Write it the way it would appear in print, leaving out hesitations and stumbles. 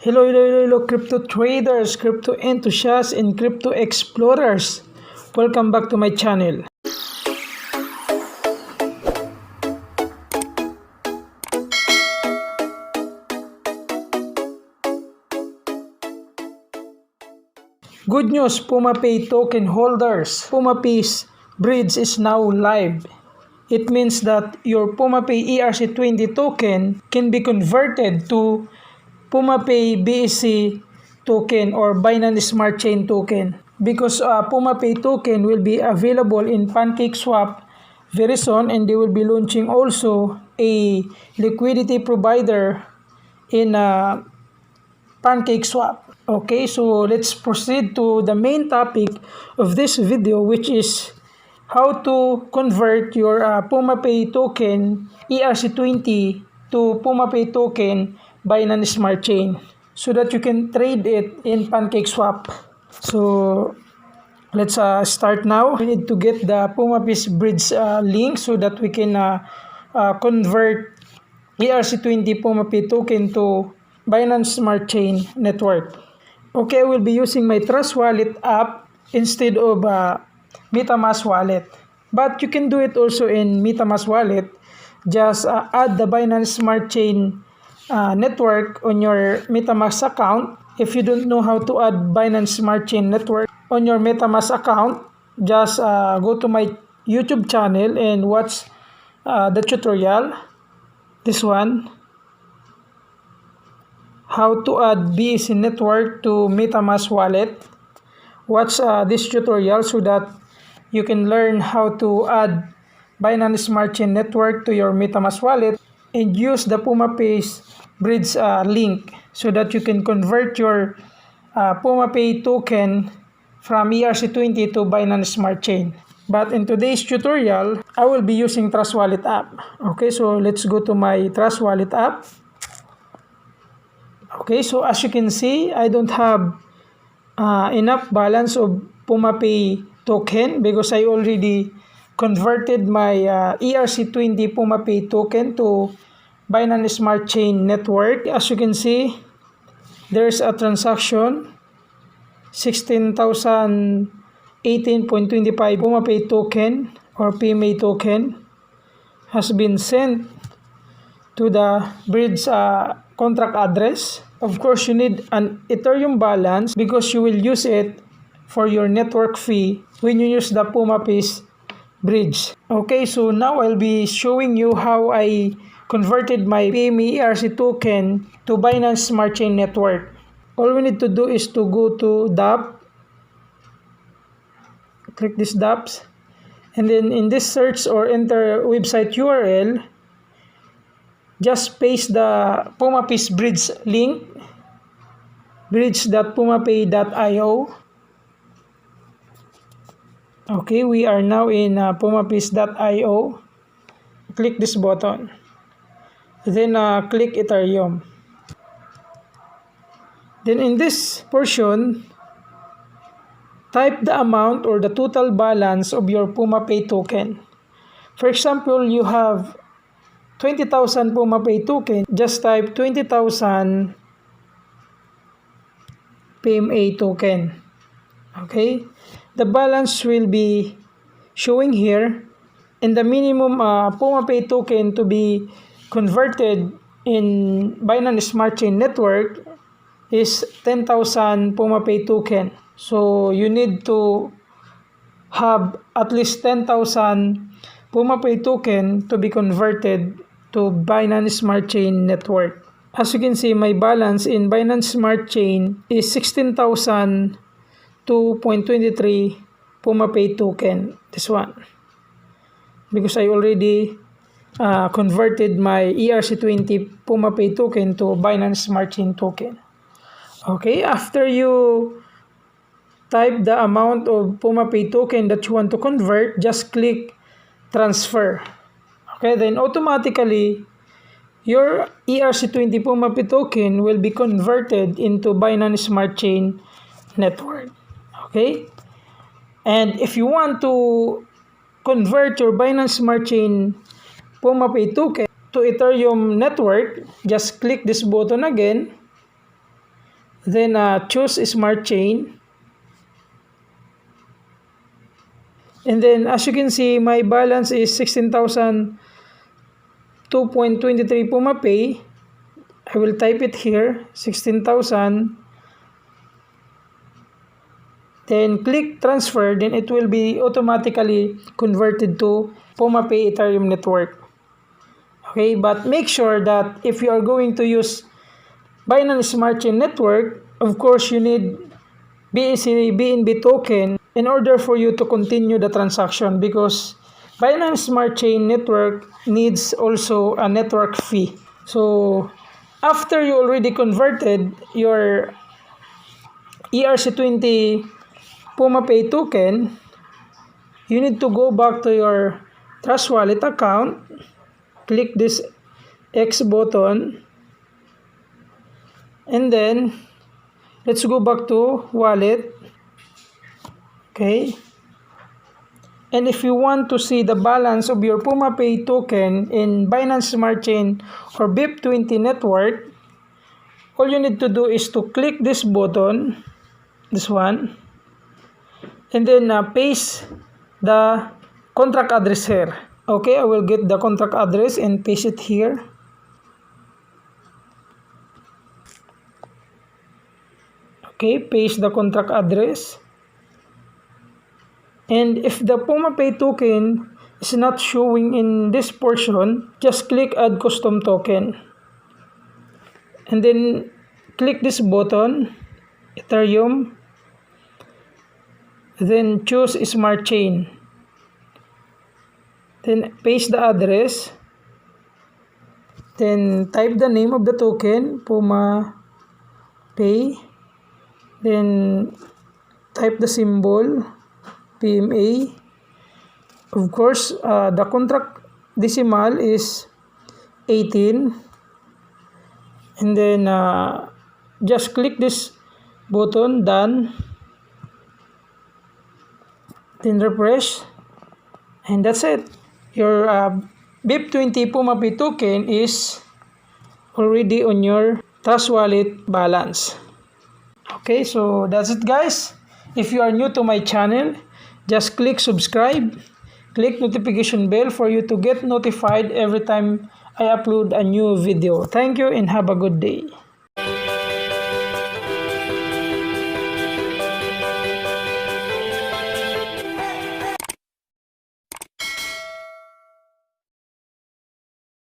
Hello, crypto traders, crypto enthusiasts, and crypto explorers. Welcome back to my channel. Good news, PumaPay token holders. PumaPay's bridge is now live. It means that your PumaPay ERC20 token can be converted to PumaPay BSC token or Binance Smart Chain token, because PumaPay token will be available in PancakeSwap very soon, and they will be launching also a liquidity provider in PancakeSwap. Okay, so let's proceed to the main topic of this video, which is how to convert your PumaPay token ERC20 to PumaPay token Binance Smart Chain so that you can trade it in PancakeSwap. So let's start now. We need to get the PumaPay's bridge link so that we can convert ERC20 PumaPay token to Binance Smart Chain Network. Okay, I will be using my Trust Wallet app instead of MetaMask wallet. But you can do it also in MetaMask wallet. Just add the Binance Smart Chain network on your MetaMask account. If you don't know how to add Binance Smart Chain network on your MetaMask account, just go to my YouTube channel and watch the tutorial. This one, how to add BSC network to MetaMask wallet. Watch this tutorial so that you can learn how to add Binance Smart Chain network to your MetaMask wallet and use the PumaPay's bridge link so that you can convert your PumaPay token from ERC20 to Binance Smart Chain. But in today's tutorial, I will be using Trust Wallet app. Okay, so let's go to my Trust Wallet app. Okay, so as you can see, I don't have enough balance of PumaPay token because I already converted my ERC20 PumaPay token to Binance Smart Chain Network. As you can see, there's a transaction, 16,018.25 PumaPay token or PMA token has been sent to the bridge contract address. Of course, you need an Ethereum balance because you will use it for your network fee when you use the PumaPay's bridge. Okay, so now I'll be showing you how I converted my PME ERC token to Binance Smart Chain Network. All we need to do is to go to DApp, click this DApps, and then in this search or enter website URL, just paste the PumaPay's bridge link, bridge.pumapay.io. Okay, we are now in PumaPays.io. Click this button. Then click Ethereum. Then in this portion, type the amount or the total balance of your PumaPay token. For example, you have 20,000 PumaPay token. Just type 20,000 PMA token. Okay, the balance will be showing here, and the minimum PumaPay token to be converted in Binance Smart Chain Network is 10,000 PumaPay token. So you need to have at least 10,000 PumaPay token to be converted to Binance Smart Chain Network. As you can see, my balance in Binance Smart Chain is 16,002.23 PumaPay token. This one, because I already converted my ERC20 PumaPay token to Binance Smart Chain token. Okay, after you type the amount of PumaPay token that you want to convert, just click transfer. Okay, then automatically your ERC20 PumaPay token will be converted into Binance Smart Chain Network. Okay, and if you want to convert your Binance Smart Chain PumaPay token to Ethereum network, just click this button again. Then choose Smart Chain. And then as you can see, my balance is 16,002.23 PumaPay. I will type it here, 16,000. Then click transfer, then it will be automatically converted to PumaPay Ethereum network. Okay, but make sure that if you are going to use Binance Smart Chain network, of course you need BNB token in order for you to continue the transaction, because Binance Smart Chain network needs also a network fee. So after you already converted your ERC20 PumaPay token, you need to go back to your Trust Wallet account, click this X button, and then let's go back to wallet. Okay, and if you want to see the balance of your PumaPay token in Binance Smart Chain or Bep20 Network, all you need to do is to click this button, this one, and then paste the contract address here. Okay, I will get the contract address and paste it here. Okay, paste the contract address. And if the PumaPay token is not showing in this portion, just click Add Custom Token. And then click this button, Ethereum. Then choose Smart Chain. Then paste the address. Then type the name of the token, PumaPay. Then type the symbol, PMA. Of course, the contract decimal is 18. And then just click this button, done. Then refresh. And that's it. Your Bep20 PumaPay token is already on your Trust Wallet balance. Okay, so that's it, guys. If you are new to my channel, just click subscribe, click notification bell for you to get notified every time I upload a new video. Thank you and have a good day.